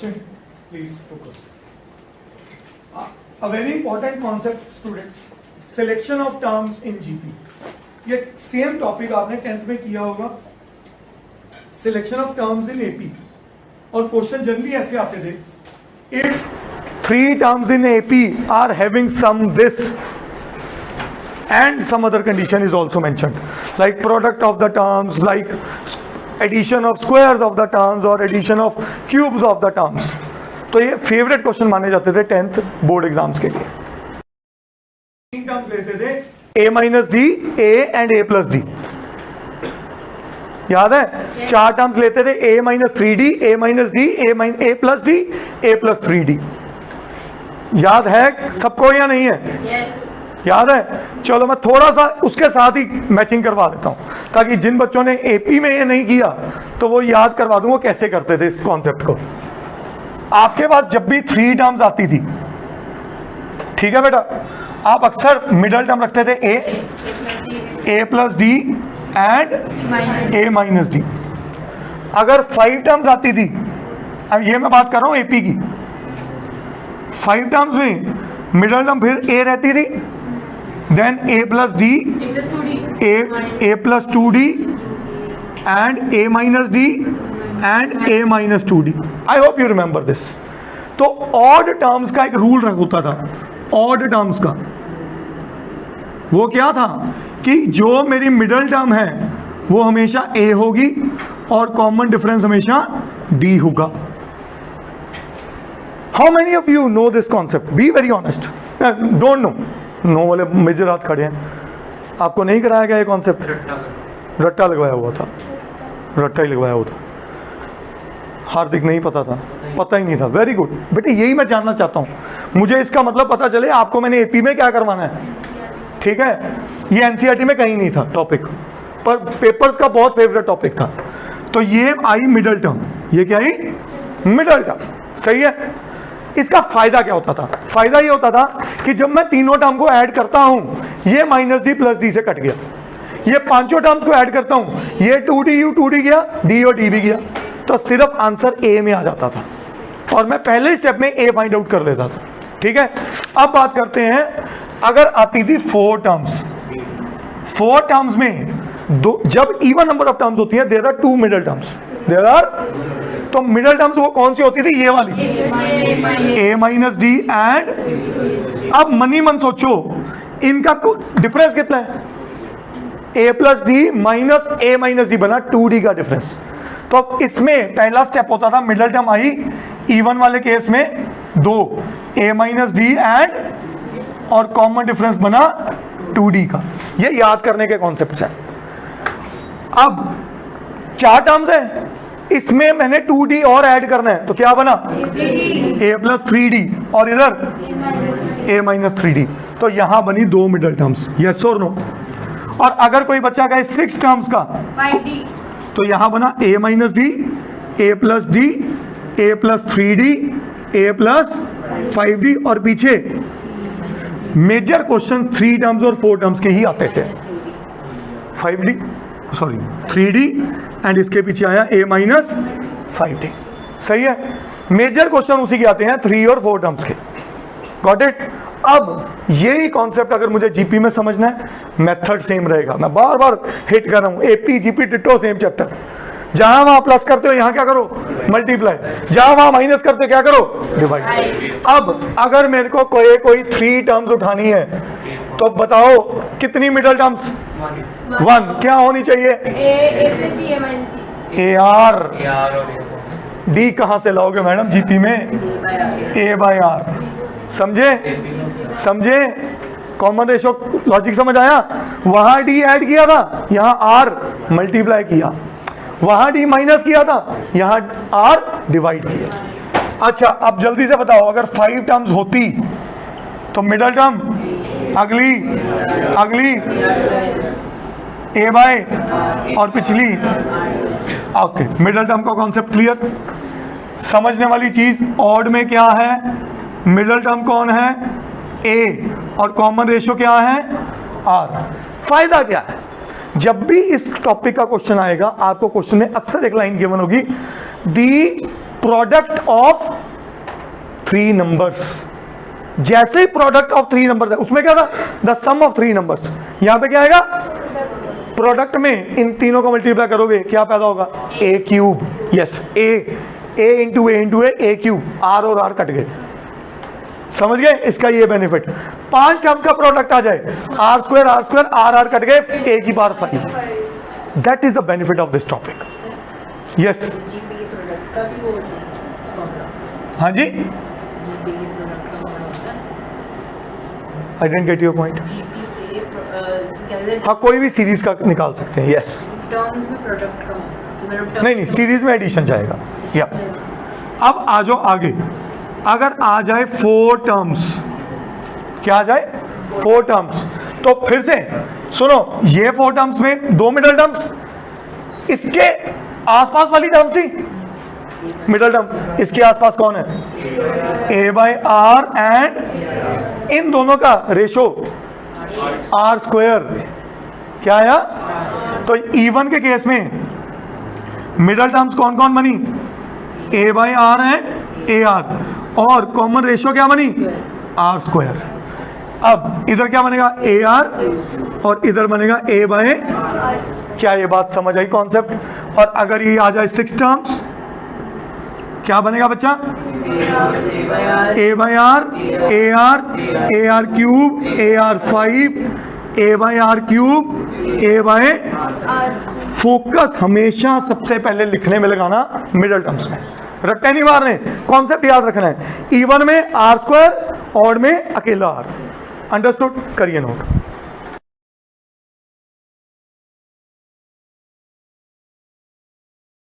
question, please focus. A very important concept, students. Selection of terms in GP. ये same topic आपने 10th में किया होगा. Selection of terms in AP. और question generally ऐसे आते थे. If 3 terms in AP are having some this and some other condition is also mentioned, like product of the terms, like addition of squares of the terms or addition of cubes of the terms. तो ये favourite question माने जाते थे 10th board exams के लिए. 3 terms लेते थे a minus D, a and a plus D. याद है? 4 टर्म्स लेते थे a minus 3d, a minus D, a plus D, a plus 3d. याद है सबको या नहीं है? yes. याद है? चलो मैं थोड़ा सा उसके साथ ही मैचिंग करवा देता हूं ताकि जिन बच्चों ने एपी में ये नहीं किया तो वो याद करवा दूं वो कैसे करते थे इस कॉन्सेप्ट को. आपके पास जब भी 3 टर्म्स आती थी, ठीक है बेटा, आप अक्सर मिडल टर्म रखते थे a plus D and a minus D. अगर 5 टर्म्स आती थी, अब ये मैं बात कर रहा हूं एपी की, 5 टर्म्स में मिडल टर्म फिर a रहती थी, then a plus D, a plus 2d and a minus D and a minus 2d. I hope you remember this. तो ऑड टर्म्स का एक रूल होता था. ऑड टर्म्स का वो क्या था कि जो मेरी मिडल टर्म है वो हमेशा a होगी और कॉमन डिफरेंस हमेशा d होगा. How many of you know this concept? Be very honest. Don't know. No वाले मेजर हाथ खड़े हैं. आपको नहीं कराया गया ये कॉन्सेप्ट? रट्टा लगवाया हुआ था. रट्टा ही लगवाया हुआ था. हार्दिक नहीं पता था? पता ही नहीं था. वेरी गुड बेटे, यही मैं जानना चाहता हूँ. मुझे इसका मतलब पता चले आपको मैंने एपी में क्या करवाना है. ठीक है, ये एनसीईआरटी में कहीं नहीं था टॉपिक, पर पेपर्स का बहुत फेवरेट टॉपिक था. तो ये आई मिडल टर्म. ये क्या आई? Middle term. सही है. इसका फायदा क्या होता था? फायदा ये होता था कि जब मैं तीनों टर्म को ऐड करता हूं, ये माइनस डी प्लस डी से कट गया. ये पांचों टर्म्स को ऐड करता हूं, ये 2d u 2d गया, d और d भी गया, तो सिर्फ आंसर a में आ जाता था और मैं पहले स्टेप में a फाइंड आउट कर लेता था. ठीक है. अब बात करते हैं, अगर आती थी 4 टर्म्स. 4 टर्म्स में दो, जब इवन नंबर ऑफ टर्म्स होती है, there are 2 middle terms. There are, तो मिडल टर्म्स वो कौन सी होती थी? ये वाली, a माइनस डी एंड. अब मनी मन सोचो, इनका डिफरेंस कितना है? a plus D minus a minus D बना 2d का डिफरेंस. तो इसमें पहला स्टेप होता था, मिडल टर्म आई इवन वाले केस में 2, a माइनस डी एंड और कॉमन डिफरेंस बना 2d का. ये याद करने के कॉन्सेप्ट है. अब 4 टर्म्स है, इसमें मैंने 2d और ऐड करना है, तो क्या बना? a प्लस 3d और इधर a माइनस 3d. तो यहां बनी 2 मिडल टर्म्स. यस और नो? और अगर कोई बच्चा कहे 6 टर्म्स का, 5d, तो यहां बना a minus D, a plus D, a plus 3d, a plus 5d और पीछे मेजर क्वेश्चन 3 टर्म्स और 4 टर्म्स के ही आते थे. 5d, सॉरी 3d एंड इसके पीछे आया a माइनस 5d. सही है. मेजर क्वेश्चन उसी के आते हैं 3 और 4 टर्म्स के. Got it? अब यही कॉन्सेप्ट अगर मुझे जीपी में समझना है, मेथड सेम रहेगा. मैं बार बार हिट कर रहा हूं, AP GP ditto same chapter. जहां वहां प्लस करते हो यहां क्या करो? मल्टीप्लाई. जहां वहां माइनस करते क्या करो? डिवाइड. अब अगर मेरे को कोई 3 टर्म्स उठानी है तो बताओ कितनी मिडल टर्म्स? 1. क्या होनी चाहिए? a are. डी कहां से लाओगे मैडम जीपी में? a by R. समझे? कॉमन रेशो लॉजिक समझ आया? वहां डी ऐड किया था, यहां आर मल्टीप्लाई किया. वहां डी माइनस किया था, यहां आर डिवाइड किया. अच्छा, अब जल्दी से बताओ, अगर 5 टर्म्स होती तो मिडल टर्म अगली a बाय और पिछली. ओके, मिडल टर्म का कॉन्सेप्ट क्लियर. समझने वाली चीज, ऑड में क्या है? मिडल टर्म कौन है? a और कॉमन रेशियो क्या है? r. फायदा क्या है? जब भी इस टॉपिक का क्वेश्चन आएगा, आपको क्वेश्चन में अक्सर एक लाइन गिवन होगी, दी प्रोडक्ट ऑफ 3 नंबर्स। जैसे ही प्रोडक्ट ऑफ 3 नंबर्स है, उसमें क्या था, द सम ऑफ 3 नंबर्स। यहां पे क्या आएगा, प्रोडक्ट में इन तीनों को मल्टीप्लाई करोगे क्या पैदा होगा, a cube. Yes, a into a cube, r और आर कट गए। समझ गए इसका ये बेनिफिट। 5 टर्म्स का प्रोडक्ट आ जाए, आर स्क्वायर आर कट गए, ए की power 5। That is the benefit of this topic. Yes, हाँ जी, I didn't get your point. हाँ, कोई भी सीरीज का निकाल सकते हैं। यस, टर्म्स में प्रोडक्ट का नहीं, सीरीज में एडिशन जाएगा। या अब आ जाओ आगे। अगर आ जाए 4 टर्म्स, क्या आ जाए, 4 टर्म्स, तो फिर से सुनो, ये 4 टर्म्स में 2 मिडल टर्म्स, इसके आसपास वाली टर्म्स थी मिडल टर्म, इसके आसपास कौन है, ए बाई आर, एंड इन दोनों का रेशो आर स्क्वायर। क्या आया, तो इवन के केस में मिडल टर्म्स कौन कौन बनी, ए बाई आर है, ए आर, और कॉमन रेशियो क्या बनी, आर स्क्वायर। अब इधर क्या बनेगा, ए आर, और इधर बनेगा ए बाय। क्या ये बात समझ आई कॉन्सेप्ट। और अगर ये आ जाए 6 टर्म्स, क्या बनेगा बच्चा, a by r, a r cube, a r 5, a by r cube, a by. Focus हमेशा सबसे पहले लिखने में लगाना मिडल टर्म्स में, रट्टे नहीं मारने, कॉन्सेप्ट याद रखना है। इवन में आर स्क्वायर, ऑड में अकेला आर। अंडरस्टूड, करिए नोट।